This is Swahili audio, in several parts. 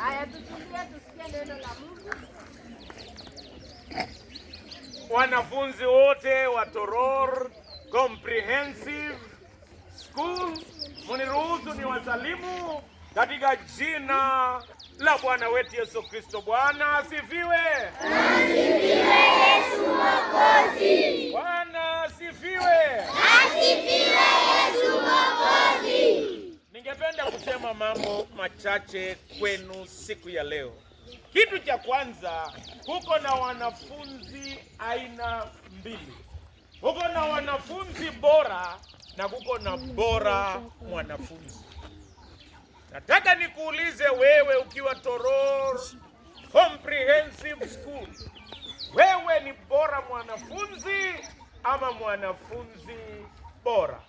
Haya, tusikie neno la Mungu. Wanafunzi wote wa Toror Comprehensive School, muniruhusu ni wasalimu katika jina la Bwana wetu Yesu Kristo. Bwana asifiwe. Asifiwe Yesu Mwokozi. Bwana asifiwe. Asifiwe Yesu Mwokozi. Ningependa kusema mambo machache kwenu siku ya leo. Kitu cha kwanza, kuko na wanafunzi aina mbili. Kuko na wanafunzi bora na kuko na bora mwanafunzi. Nataka nikuulize wewe ukiwa Toror Comprehensive School, wewe ni bora mwanafunzi ama mwanafunzi bora?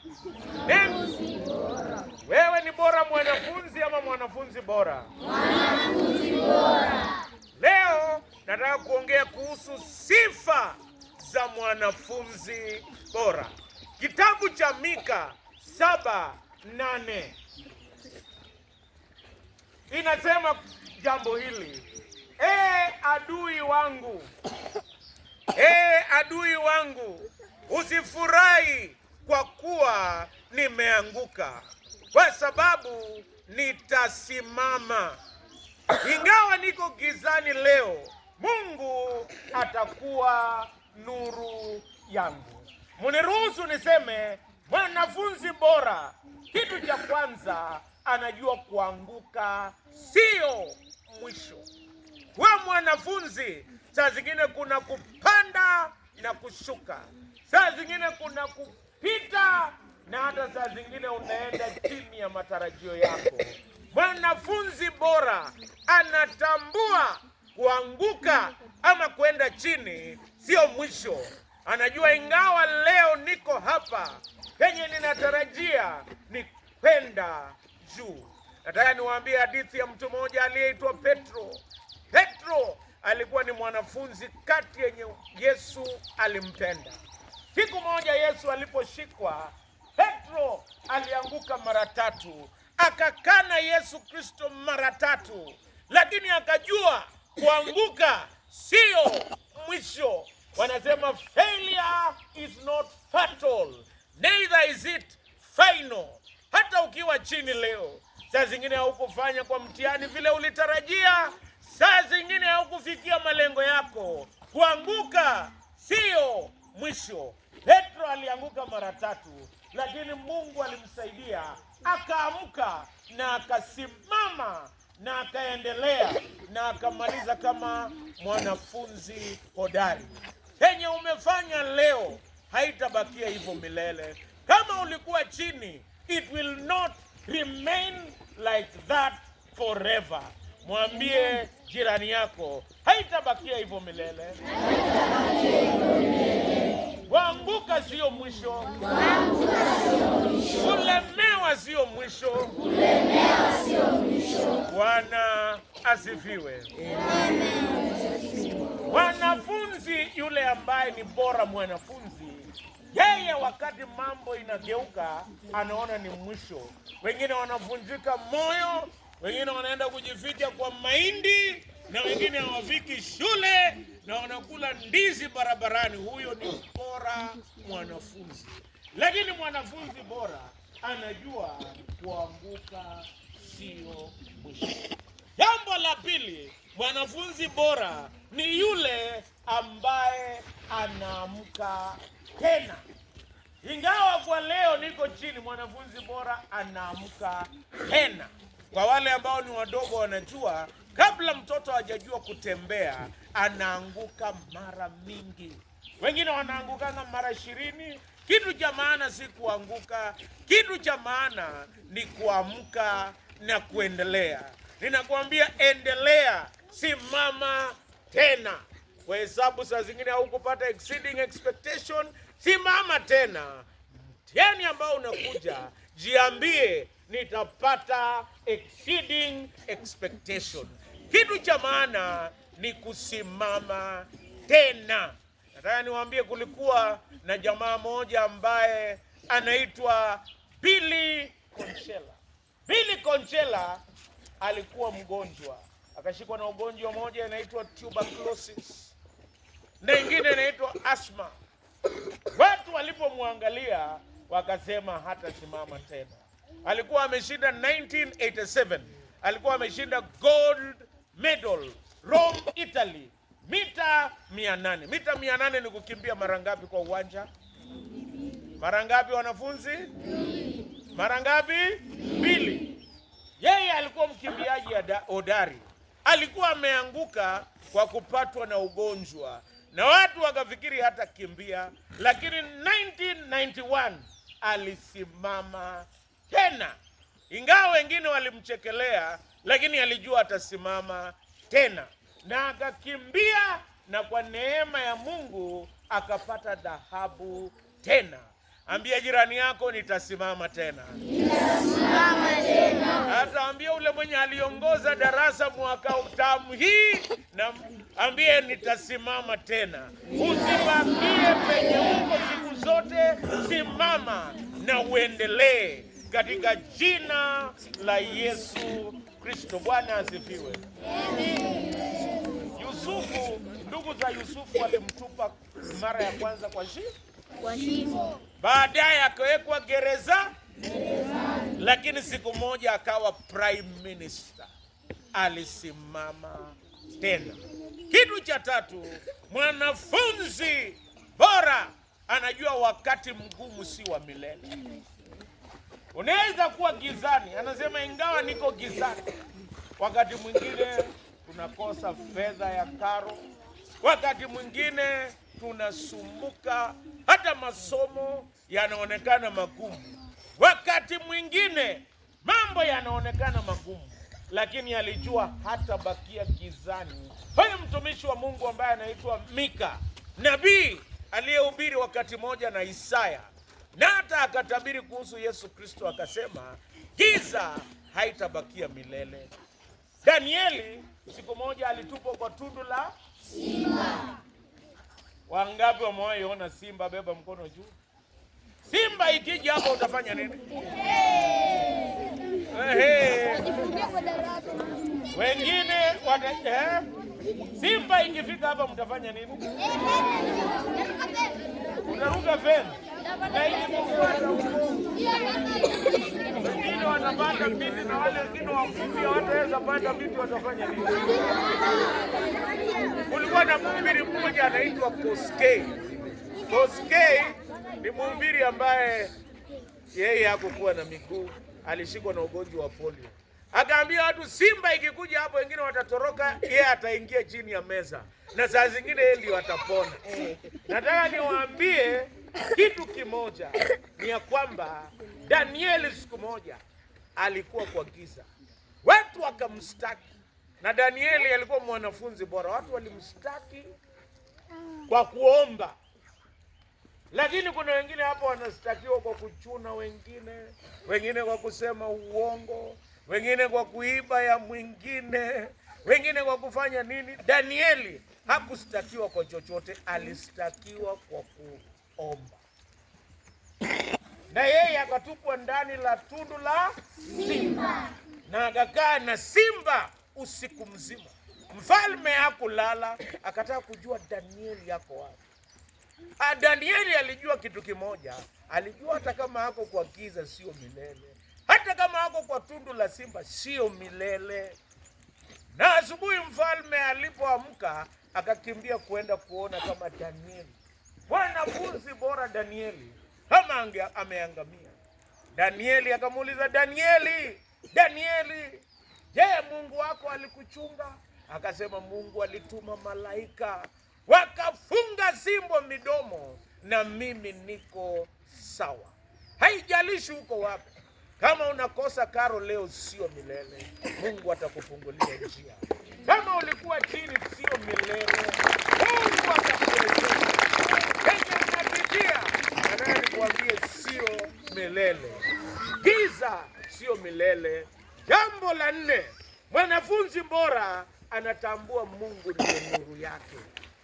Wewe ni bora mwanafunzi ama mwanafunzi bora? Mwanafunzi bora. Leo nataka kuongea kuhusu sifa za mwanafunzi bora. Kitabu cha Mika 7:8 inasema jambo hili: adui wangu, adui wangu, usifurahi kwa kuwa nimeanguka, kwa sababu nitasimama. Ingawa niko gizani leo, Mungu atakuwa nuru yangu. Muniruhusu niseme mwanafunzi bora, kitu cha kwanza, anajua kuanguka sio mwisho. Kwa mwanafunzi, saa zingine kuna kupanda na kushuka, saa zingine kuna kupita, na hata saa zingine unaenda chini ya matarajio yako. Mwanafunzi bora anatambua kuanguka ama kwenda chini sio mwisho. Anajua ingawa leo niko hapa, penye ninatarajia ni kwenda juu. Nataka niwaambie hadithi ya mtu mmoja aliyeitwa Petro. Petro alikuwa ni mwanafunzi kati yenye Yesu alimpenda. Siku moja Yesu aliposhikwa, Petro alianguka mara 3, akakana Yesu Kristo mara 3, lakini akajua kuanguka sio mwisho. Wanasema failure is not fatal, neither is it final. Hata ukiwa chini leo, saa zingine haukufanya kwa mtihani vile ulitarajia, saa zingine haukufikia malengo yako, kuanguka sio mwisho. Petro alianguka mara 3, lakini Mungu alimsaidia, akaamka na akasimama na akaendelea na akamaliza kama mwanafunzi hodari. Yenye umefanya leo haitabakia hivyo milele. Kama ulikuwa chini, it will not remain like that forever. Mwambie jirani yako, haitabakia hivyo milele. Kuanguka sio mwisho. Kulemewa sio mwisho. Bwana asifiwe. Mwanafunzi yule ambaye ni bora mwanafunzi, yeye wakati mambo inageuka anaona ni mwisho. Wengine wanavunjika moyo, wengine wanaenda kujificha kwa mahindi, na wengine hawafiki shule na wanakula ndizi barabarani. Huyo ni bora mwanafunzi. Lakini mwanafunzi bora anajua kuanguka sio mwisho. Jambo la pili, mwanafunzi bora ni yule ambaye anaamka tena. Ingawa kwa leo niko chini, mwanafunzi bora anaamka tena. Kwa wale ambao ni wadogo wanajua, kabla mtoto hajajua kutembea, anaanguka mara mingi. Wengine wanaangukana mara 20. Kitu cha maana si kuanguka, kitu cha maana ni kuamka na kuendelea. Ninakwambia endelea, simama tena. Kwa hesabu saa zingine haukupata exceeding expectation, simama tena. Mtihani ambao unakuja, jiambie nitapata exceeding expectation. Kitu cha maana ni kusimama tena. Nataka niwaambie, kulikuwa na jamaa moja ambaye anaitwa Billy Conchela. Billy Conchela alikuwa mgonjwa. akashikwa na ugonjwa moja inaitwa tuberculosis na ingine inaitwa asthma. Watu walipomwangalia wakasema hatasimama tena. Alikuwa ameshinda 1987, alikuwa ameshinda gold medal Rome, Italy, mita 800. Mita 800 ni kukimbia mara ngapi kwa uwanja? Mara ngapi wanafunzi? Mara ngapi? 2. Yeye alikuwa mkimbiaji hodari. Alikuwa ameanguka kwa kupatwa na ugonjwa na watu wakafikiri hata kimbia, lakini 1991 alisimama tena. Ingawa wengine walimchekelea, lakini alijua atasimama tena na akakimbia, na kwa neema ya Mungu akapata dhahabu tena. Ambia jirani yako, nitasimama tena. Nitasimama tena. Hata ambia ule mwenye aliongoza darasa mwaka utamu hii, na ambie nitasimama tena. Usibakie penye uko siku zote, simama na uendelee katika jina la Yesu Kristo. Bwana asifiwe. Amen. Yusufu, ndugu za Yusufu walimtupa mara ya kwanza kwa shimo. Baadaye akawekwa gereza, lakini siku moja akawa prime minister. Alisimama tena. Kitu cha tatu, mwanafunzi bora anajua wakati mgumu si wa milele. Unaweza kuwa gizani, anasema ingawa niko gizani, wakati mwingine tunakosa fedha ya karo, wakati mwingine tunasumbuka, hata masomo yanaonekana magumu, wakati mwingine mambo yanaonekana magumu, lakini alijua hata bakia gizani. Huyu mtumishi wa Mungu ambaye anaitwa Mika, nabii aliyehubiri wakati moja na Isaya, na hata akatabiri kuhusu Yesu Kristo, akasema giza haitabakia milele. Danieli siku moja alitupwa kwa tundu la simba. Wangapi wamewahi ona simba? Beba mkono juu. Simba ikija hapo utafanya nini? Wengine simba ikifika hapa mtafanya nini? Unaruka fence. Na ili mfuata wengine wanapanda miti, na wale wengine wafupi hawataweza panda miti, watafanya nini? Kulikuwa na mhubiri mmoja anaitwa Koskei. Koskei ni mhubiri ambaye yeye hakukuwa na miguu, alishikwa na ugonjwa wa polio. Akaambia watu simba ikikuja hapo wengine watatoroka, yeye ataingia chini ya meza, na saa zingine yeye ndio atapona. Nataka niwaambie kitu kimoja, ni ya kwamba Danieli siku moja alikuwa kwa giza, watu wakamstaki, na Danieli alikuwa mwanafunzi bora. Watu walimstaki kwa kuomba, lakini kuna wengine hapo wanastakiwa kwa kuchuna wengine kwa kusema uongo, wengine kwa kuiba ya mwingine, wengine kwa kufanya nini. Danieli hakustakiwa kwa chochote, alistakiwa kwa kuomba, na yeye akatupwa ndani la tundu la simba, na akakaa na simba usiku mzima. Mfalme hakulala, akataka kujua Danieli yako wapi. Danieli alijua kitu kimoja, alijua hata kama hako kwa giza sio milele, hata kama hako kwa tundu la simba sio milele. Na asubuhi mfalme alipoamka akakimbia kuenda kuona kama Danieli, mwanafunzi bora Danieli, kama ameangamia. Danieli akamuuliza, Danieli, je, Mungu wako alikuchunga? Akasema, Mungu alituma malaika wakafunga simba midomo, na mimi niko sawa. Haijalishi uko wapi, kama unakosa karo leo sio milele, Mungu atakufungulia njia. Kama ulikuwa chini sio milele, Mungu atakuwezesha. Kenya unapitia, nataka nikuambie sio milele. Giza sio milele. Jambo la 4, mwanafunzi bora anatambua Mungu ndiye nuru yake.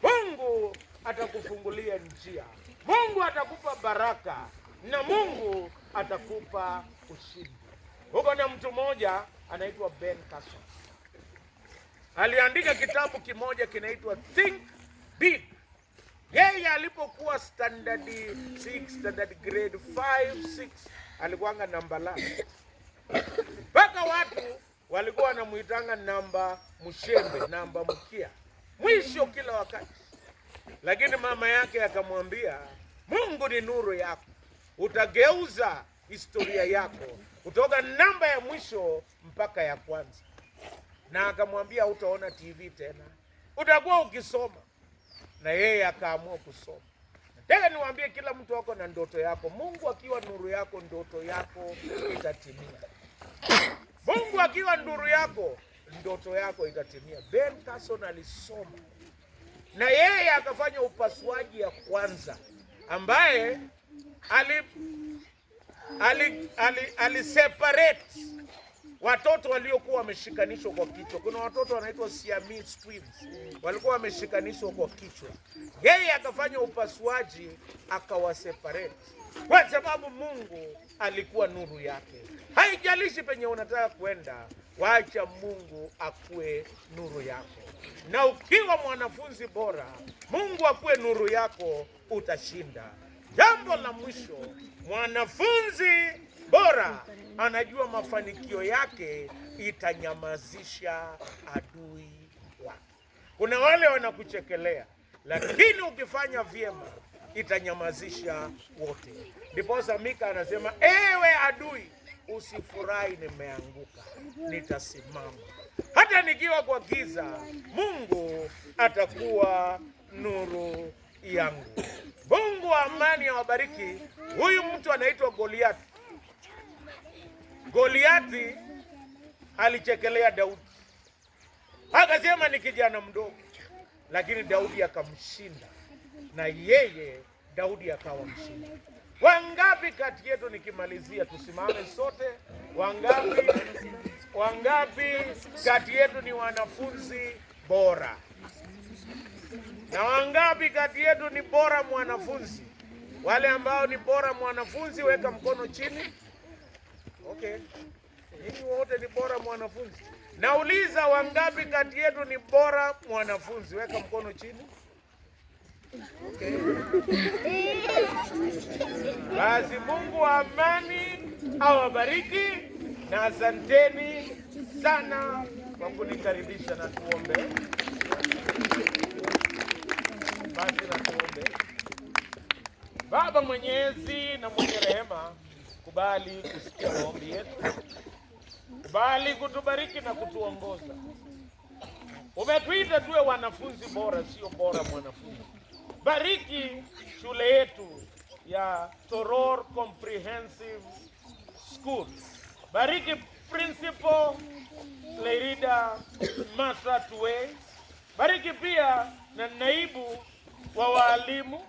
Mungu atakufungulia njia, Mungu atakupa baraka, na Mungu atakupa ushindi. Huko na mtu mmoja anaitwa Ben Carson. aliandika kitabu kimoja kinaitwa Think Big. Yeye alipokuwa standard 6, standard grade 5, 6, alikuwanga namba la. Mpaka watu walikuwa wanamuitanga namba mshembe, namba mkia, mwisho kila wakati. Lakini mama yake akamwambia, Mungu ni nuru yako, utageuza historia yako kutoka namba ya mwisho mpaka ya kwanza. Na akamwambia utaona TV tena, utakuwa ukisoma. Na yeye akaamua kusoma. Nataka niwaambie kila mtu wako na ndoto yako. Mungu akiwa nuru yako, ndoto yako itatimia. Mungu akiwa nuru yako, ndoto yako itatimia. Ben Carson alisoma. Na yeye akafanya upasuaji ya kwanza ambaye separate watoto waliokuwa wameshikanishwa kwa kichwa. Kuna watoto wanaitwa Siamese twins, walikuwa wameshikanishwa kwa kichwa. Yeye akafanya upasuaji akawaseparate, kwa sababu Mungu alikuwa nuru yake. Haijalishi penye unataka kwenda, wacha Mungu akue nuru yako. Na ukiwa mwanafunzi bora, Mungu akue nuru yako, utashinda. Jambo la mwisho, mwanafunzi bora anajua mafanikio yake itanyamazisha adui wake. Kuna wale wanakuchekelea, lakini ukifanya vyema itanyamazisha wote. Ndiposa Mika anasema, ewe adui, usifurahi nimeanguka, nitasimama. Hata nikiwa kwa giza, Mungu atakuwa nuru yangu. Mungu wa amani awabariki. Huyu mtu anaitwa Goliathi. Goliathi alichekelea Daudi, akasema ni kijana mdogo, lakini Daudi akamshinda, na yeye Daudi akawa mshindi. Wangapi kati yetu, nikimalizia tusimame sote, wangapi kati yetu ni wanafunzi bora? Na wangapi kati yetu ni bora mwanafunzi? Wale ambao ni bora mwanafunzi, weka mkono chini. Okay. Ninyi wote ni bora mwanafunzi. Nauliza, wangapi kati yetu ni bora mwanafunzi? Weka mkono chini. Okay. Basi Mungu wa amani awabariki, na asanteni sana kwa kunikaribisha, na tuombe. Basi na tuombe. Baba mwenyezi na mwenye rehema, kubali kusikia maombi yetu, kubali kutubariki na kutuongoza. Umetuita tuwe wanafunzi bora, sio bora mwanafunzi. Bariki shule yetu ya Toror Comprehensive School. Bariki principal Lerida Martha Tuwe. Bariki pia na naibu wa walimu.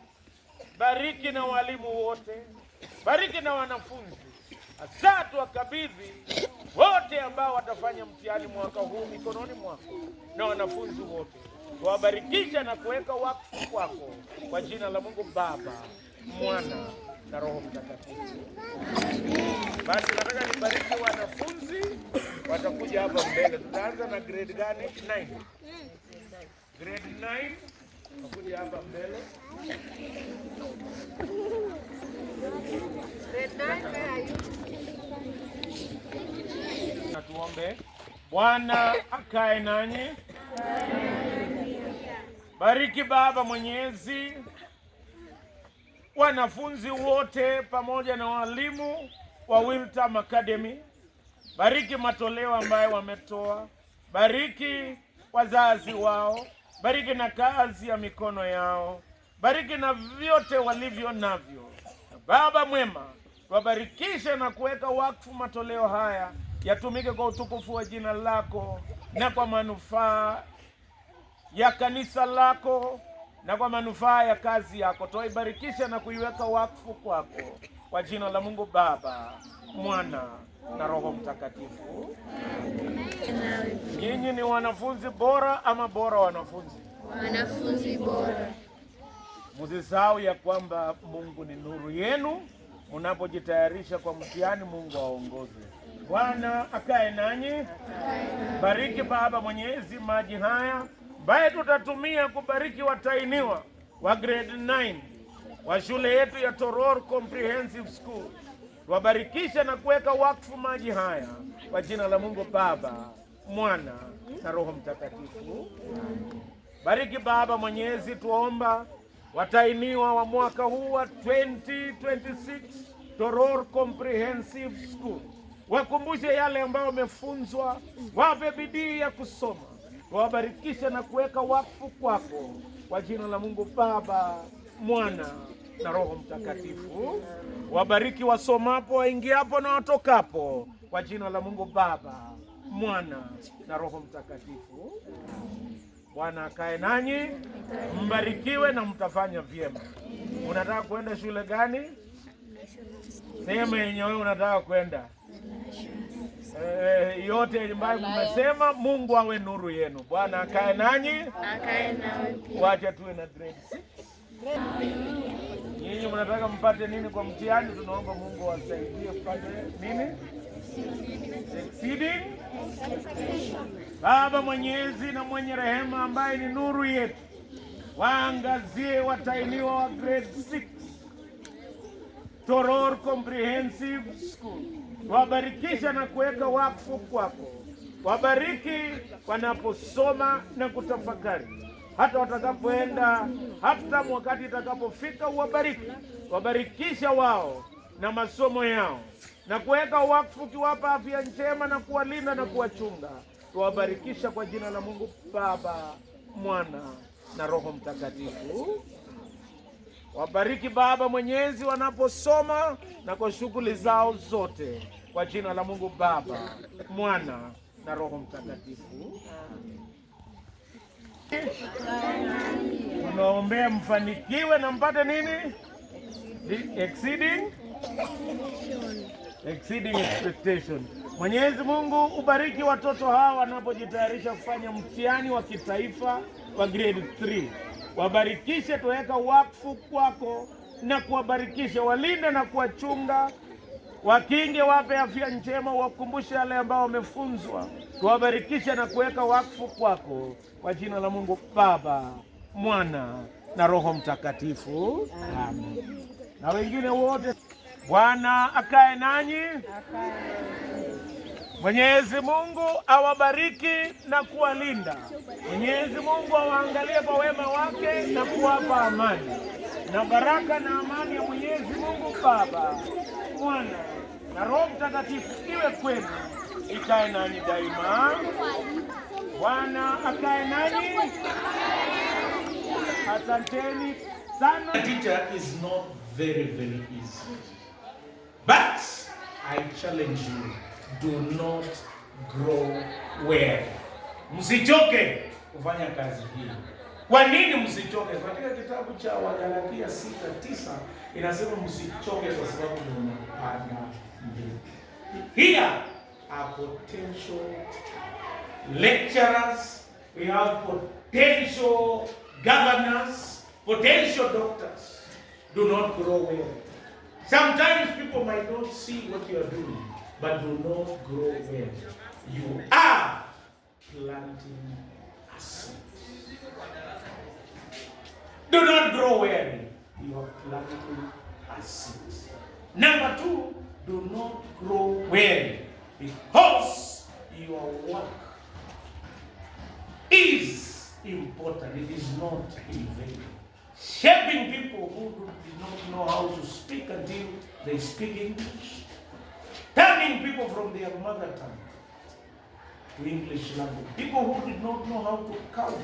Bariki na walimu wote. Bariki na wanafunzi. Hasa tuwakabidhi wote ambao watafanya mtihani mwaka huu mikononi mwako, na wanafunzi wote wabarikisha na kuweka wakfu kwako, kwa jina la Mungu Baba, Mwana na Roho Mtakatifu. Basi nataka nibariki wanafunzi, watakuja hapa mbele. Tutaanza na grade gani? 9. Grade 9 watakuja hapa mbele. Na tuombe. Bwana akae nanyi. Bariki Baba mwenyezi wanafunzi wote pamoja na walimu wa Wiltam Academy. Bariki matoleo ambayo wametoa. Bariki wazazi wao. Bariki na kazi ya mikono yao. Bariki na vyote walivyo navyo. Baba mwema, wabarikishe na kuweka wakfu matoleo haya, yatumike kwa utukufu wa jina lako na kwa manufaa ya kanisa lako na kwa manufaa ya kazi yako. Tuibarikisha na kuiweka wakfu kwako, kwa jina la Mungu Baba, Mwana na Roho Mtakatifu. Nyinyi ni wanafunzi bora ama bora wanafunzi? Wanafunzi bora. Msisahau ya kwamba Mungu ni nuru yenu. Mnapojitayarisha kwa mtihani, Mungu aongoze. Bwana akae nanyi. Bariki Baba Mwenyezi maji haya ambaye tutatumia kubariki watainiwa wa grade 9 wa shule yetu ya Toror Comprehensive School. Tuwabarikishe na kuweka wakfu maji haya kwa jina la Mungu Baba, Mwana na Roho Mtakatifu. Bariki Baba Mwenyezi, tuomba watainiwa wa mwaka huu wa 2026 Toror Comprehensive School. Wakumbushe yale ambayo wamefunzwa, wape bidii ya kusoma. Wabarikishe na kuweka wakfu kwako kwa jina la Mungu Baba, Mwana na Roho Mtakatifu. Wabariki wasomapo, waingiapo na watokapo kwa jina la Mungu Baba, Mwana na Roho Mtakatifu. Bwana akae nanyi, mbarikiwe na mtafanya vyema. Unataka kwenda shule gani? Sema yenye wewe unataka kwenda. Yote ambayo mmesema, Mungu awe nuru yenu. Bwana akae nanyi. Akae nawe pia. Wacha tuwe na grade 6. Nyinyi mnataka mpate nini kwa mtihani? Tunaomba Mungu awasaidie mpate nini? Exceeding. Baba Mwenyezi na mwenye rehema ambaye ni nuru yetu, waangazie watainiwa wa grade 6 Toror Comprehensive School. Wabarikisha na kuweka wakfu kwako. Wabariki wanaposoma na kutafakari, hata watakapoenda, hata wakati itakapofika, wabariki. Wabarikisha wao na masomo yao na kuweka wakfu, kiwapa afya njema na kuwalinda na kuwachunga. Tuwabarikisha kwa jina la Mungu Baba, Mwana na Roho Mtakatifu. Wabariki Baba Mwenyezi wanaposoma na kwa shughuli zao zote kwa jina la Mungu Baba, Mwana na Roho Mtakatifu. Tunaombea mfanikiwe na mpate nini? Exceeding expectation. Mwenyezi Mungu ubariki watoto hawa wanapojitayarisha kufanya mtihani wa kitaifa wa grade 3. Wabarikishe, tuweka wakfu kwako na kuwabarikisha, walinde na kuwachunga, wakinge, wape afya njema, wakumbushe yale ambao wamefunzwa. Tuwabarikishe na kuweka wakfu kwako kwa jina la Mungu Baba, Mwana na Roho Mtakatifu. Amen. Na wengine wote, Bwana akae nanyi. Mwenyezi Mungu awabariki na kuwalinda. Mwenyezi Mungu awaangalie kwa wema wake na kuwapa amani. Na baraka na amani ya Mwenyezi Mungu Baba, Mwana na Roho Mtakatifu iwe kwenu, ikae nanyi daima. Bwana akae nanyi. Asanteni sana. Teacher is not very easy. But I challenge you, do not grow weary. Msichoke kufanya kazi hii. Kwa nini msichoke? Katika kitabu cha Wagalatia 6:9 inasema msichoke kwa sababu mnapanda mbegu. Here are potential lecturers, we have potential governors, potential doctors. Do not grow weary. Sometimes people might not see what you are doing, but do not grow weary. You are planting a seed. Do not grow weary. You are planting a seed. Number 2, do not grow weary, because your work is important. It is not in vain. Shaping people who do not know how to speak until they speak English. Turning people from their mother tongue to English language. People who did not know how to count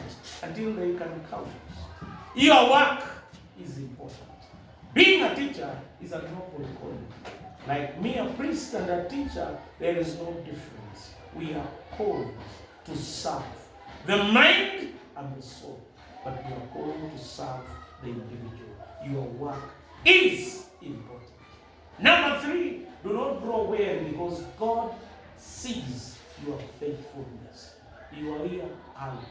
until they can count. Your work is important. Being a teacher is a noble calling. Like me, a priest and a teacher, there is no difference. We are called to serve the mind and the soul, but we are called to serve the individual. Your work is important. Number 3, do not grow weary, because God sees your faithfulness. You are here early,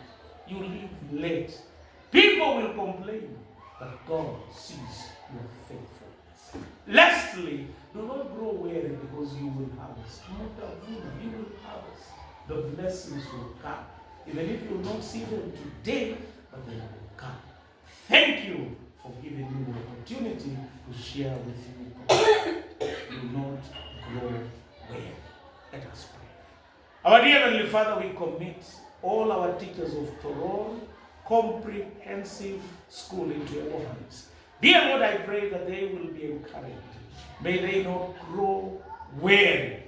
you leave late. People will complain, but God sees your faithfulness. Lastly, do not grow weary because you will harvest. You will harvest. The blessings will come. Even if you will not see them today, but they will come. Thank you for giving me the opportunity to share with you. Do not grow weary. Let us pray. Our dear Heavenly Father, we commit all our teachers of Torah Comprehensive School into your hands. Dear Lord, I pray that they will be encouraged. May they not grow weary.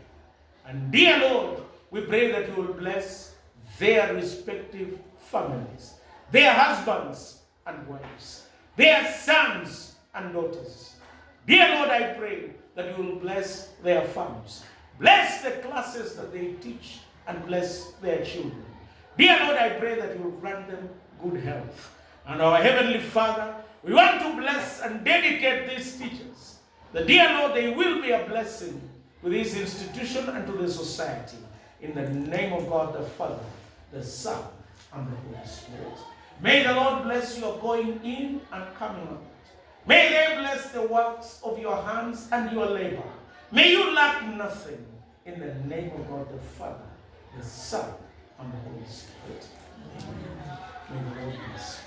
And dear Lord, we pray that you will bless their respective families, their husbands and wives, their sons and daughters. Dear Lord, I pray that you will bless their farms, bless the classes that they teach, and bless their children. Dear Lord, I pray that you will grant them good health. And our Heavenly Father, we want to bless and dedicate these teachers. The dear Lord, they will be a blessing to this institution and to the society. In the name of God the Father, the Son, and the Holy Spirit. May the Lord bless your going in and coming out. May they bless the works of your hands and your labor. May you lack nothing. In the name of God the Father, the Son, and the Holy Spirit. Amen. May the Lord bless you.